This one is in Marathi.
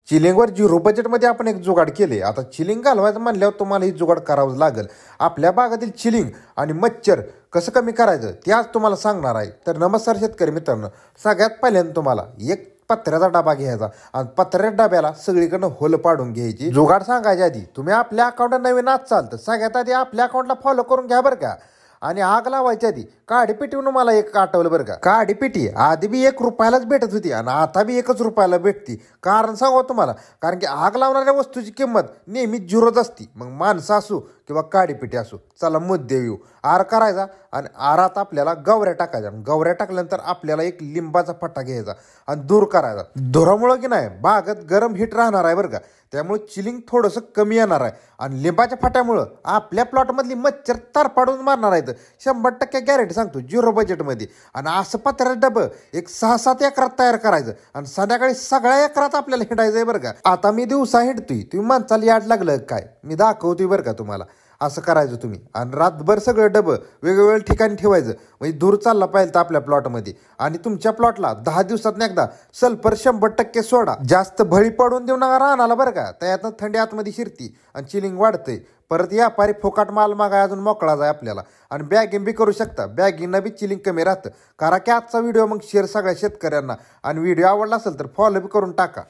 चिलिंगवर 0 बजेटमध्ये आपण एक जुगाड केले. आता चिलिंग घालवायचं म्हणल्यावर तुम्हाला ही जुगाड करावंच लागेल. आपल्या बागातील चिलिंग आणि मच्छर कसं कमी करायचं ते आज तुम्हाला सांगणार आहे. तर नमस्कार शेतकरी मित्रांनो, सगळ्यात पहिल्यांदा तुम्हाला एक पत्र्याचा डबा घ्यायचा आणि पत्र्याच्या डब्याला सगळीकडनं होल पाडून घ्यायची. जुगाड सांगायच्या आधी तुम्ही आपल्या अकाउंटला नवीन आहात तर सगळ्यात आधी आपल्या अकाउंटला फॉलो करून घ्या बरं का. आणि आग लावायच्या आधी काडीपेटीहून मला एक आठवलं बरं का. काडीपेटी आधी बी ₹1 भेटत होती आणि आता बी ₹1 भेटती. कारण सांगू तुम्हाला, कारण की आग लावणाऱ्या वस्तूची किंमत नेहमी 0च असती. मग माणसं असो किंवा काडीपेटी असो, चला मुद्दे येऊ. आर करायचा आणि आरात आपल्याला गवऱ्या टाकायच्या. गवऱ्या टाकल्यानंतर आपल्याला एक लिंबाचा फटा घ्यायचा आणि दूर करायचा. धुरामुळं की नाही बागेत गरम हिट राहणार आहे बरं का. त्यामुळे चिलिंग थोडंसं कमी येणार आहे आणि लिंबाच्या फाट्यामुळं आपल्या प्लॉटमधली मच्छर तार पाडून मारणार आहेत. 100% गॅरंटी सांगतो 0 बजेटमध्ये. आणि असं पत्र्याचं डबं एक 6-7 एकरात तयार करायचं आणि संध्याकाळी सगळ्या एकरात आपल्याला हिंडायचं आहे बरं का. आता मी दिवसा हिंडतोय, तुम्ही माणसाला याड लागलं काय मी दाखवतोय बरं का तुम्हाला. असं करायचं तुम्ही आणि रातभर सगळं डबं वेगवेगळ्या ठिकाणी ठेवायचं. म्हणजे दूर चालला पाहिजे तर आपल्या प्लॉटमध्ये. आणि तुमच्या प्लॉटला 10 दिवसात एकदा सल्फर 100% सोडा. जास्त भळी पडून देऊ नका राहणार बरं का. त्यातनं थंडी आतमध्ये शिरती आणि चिलिंग वाढतंय. परत व्यापारी फोकाट माल मागाय अजून मोकळाच आहे आपल्याला. आणि बॅगिंग बी करू शकता. बॅगिंगना बी चिलिंग कमी राहतं. करा की आजचा व्हिडिओ मग शेअर सगळ्या शेतकऱ्यांना. आणि व्हिडिओ आवडला असेल तर फॉलो बी करून टाका.